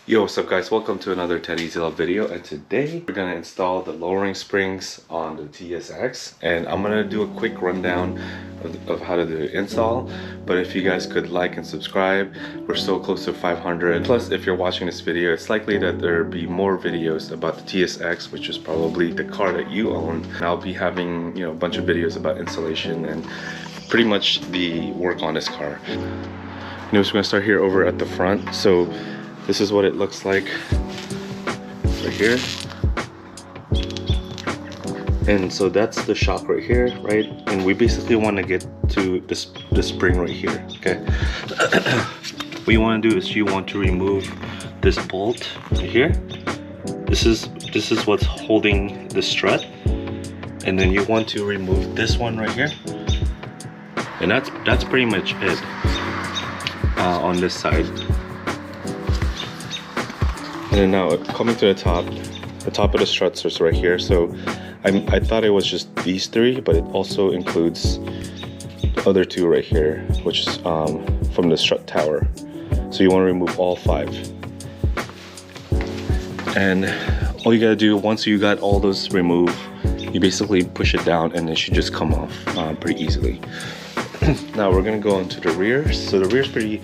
Yo, what's up guys? Welcome to another Teddy's Love video, and today we're gonna install the lowering springs on the TSX, and I'm gonna do a quick rundown of how to do the install. But if you guys could like and subscribe, we're so close to 500. Plus, if you're watching this video, it's likely that there'll be more videos about the TSX, which is probably the car that you own. And I'll be having, a bunch of videos about installation and pretty much the work on this car. So we're gonna start here over at the front. So this is what it looks like right here. And so that's the shock right here, right? And we basically want to get to the spring right here, okay? What you want to do is you want to remove this bolt right here. This is what's holding the strut. And then you want to remove this one right here. And that's pretty much it on this side. And then now coming to the top of the struts is right here. So I thought it was just these three, but it also includes the other two right here, which is from the strut tower. So you want to remove all 5. And all you gotta do, once you got all those removed, you basically push it down and it should just come off pretty easily. Now we're gonna go into the rear. So the rear is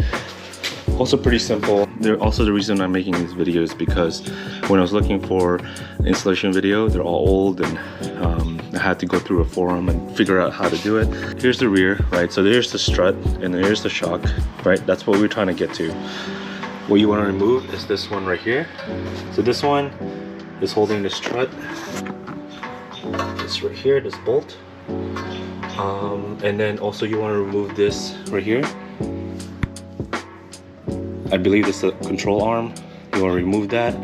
also pretty simple. Also, the reason I'm making these videos because when I was looking for an installation video, they're all old, and I had to go through a forum and figure out how to do it. Here's the rear, right? So there's the strut and there's the shock, right? That's what we're trying to get to. What you want to remove is this one right here. So this one is holding the strut. This right here, this bolt. And then also you want to remove this right here. I believe this is the control arm. You want to remove that.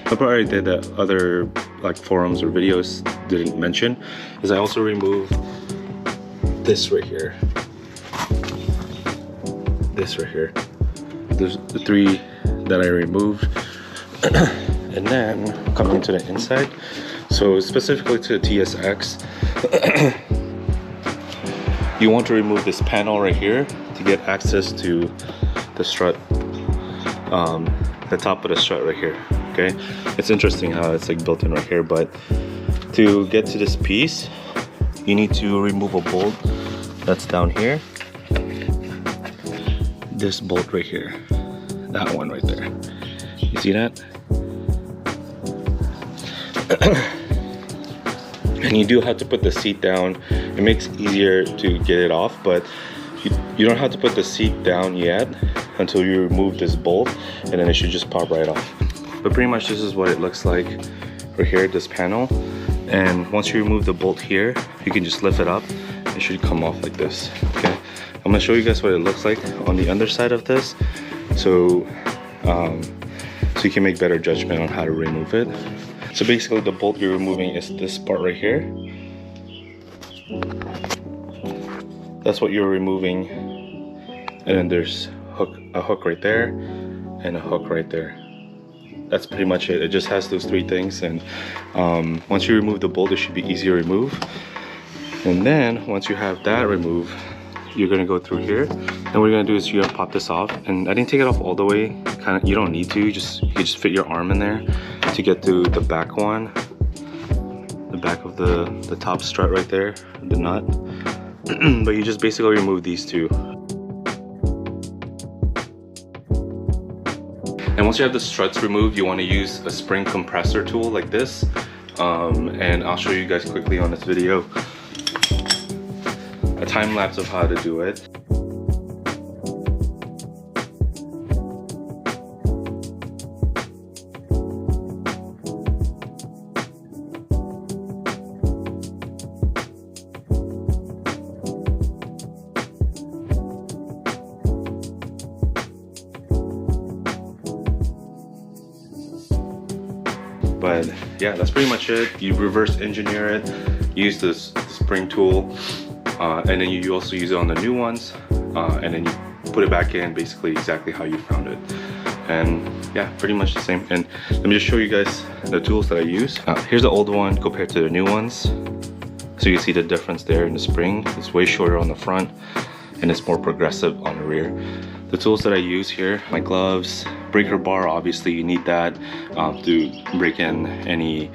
I probably did that other forums or videos didn't mention, is I also remove this right here. This right here. There's the 3 that I removed. And then coming to the inside. So specifically to the TSX, you want to remove this panel right here to get access to the strut. The top of the strut right here, okay? It's interesting how it's built in right here, but to get to this piece, you need to remove a bolt that's down here. This bolt right here, that one right there. You see that? And you do have to put the seat down. It makes it easier to get it off, but you don't have to put the seat down yet until you remove this bolt, and then it should just pop right off. But pretty much this is what it looks like right here, this panel. And once you remove the bolt here, you can just lift it up. It should come off like this, okay? I'm gonna show you guys what it looks like on the underside of this, so you can make better judgment on how to remove it. So basically the bolt you're removing is this part right here. That's what you're removing. And then there's a hook right there and a hook right there. That's pretty much it. It just has those 3 things, and once you remove the bolt, it should be easy to remove. And then once you have that removed, you're gonna go through here, and what you're gonna do is you're gonna pop this off. And I didn't take it off all the way. You don't need to. You just fit your arm in there to get to the back one, the back of the top strut right there, the nut. But you just basically remove these 2. And once you have the struts removed, you want to use a spring compressor tool like this. And I'll show you guys quickly on this video a time lapse of how to do it. But yeah, that's pretty much it. You reverse engineer it, use this spring tool, and then you also use it on the new ones, and then you put it back in basically exactly how you found it. And yeah, pretty much the same. And let me just show you guys the tools that I use. Here's the old one compared to the new ones. So you see the difference there in the spring. It's way shorter on the front and it's more progressive on the rear. The tools that I use here, my gloves, breaker bar, obviously you need that to break in any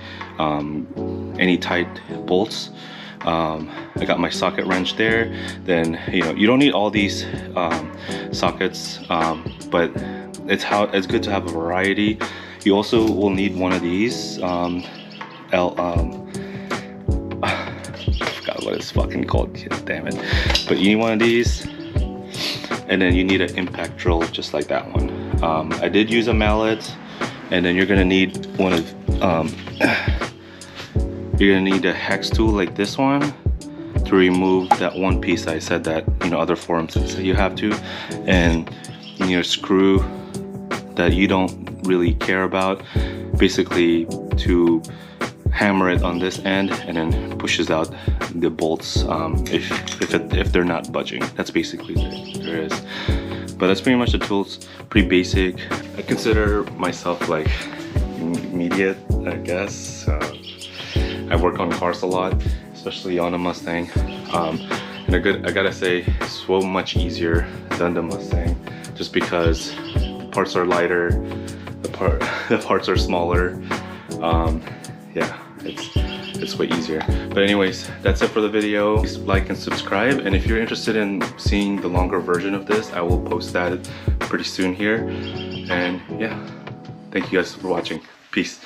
tight bolts. I got my socket wrench there. Then you don't need all these sockets, but it's good to have a variety. You also will need one of these I forgot what it's fucking called, damn it. But you need one of these, and then you need an impact drill just like that one. I did use a mallet, and then you're gonna need one of you're gonna need a hex tool like this one to remove that one piece I said that other forums say you have to, and your screw that you don't really care about, basically to hammer it on this end and then pushes out the bolts if they're not budging. That's basically what there is. But that's pretty much the tools. Pretty basic. I consider myself like immediate, I guess. I work on cars a lot, especially on a Mustang, and I gotta say it's so much easier than the Mustang, just because the parts are lighter, the parts are smaller. Yeah, it's way easier. But anyways, that's it for the video. Please like and subscribe, and if you're interested in seeing the longer version of this, I will post that pretty soon here. And yeah, thank you guys for watching. Peace.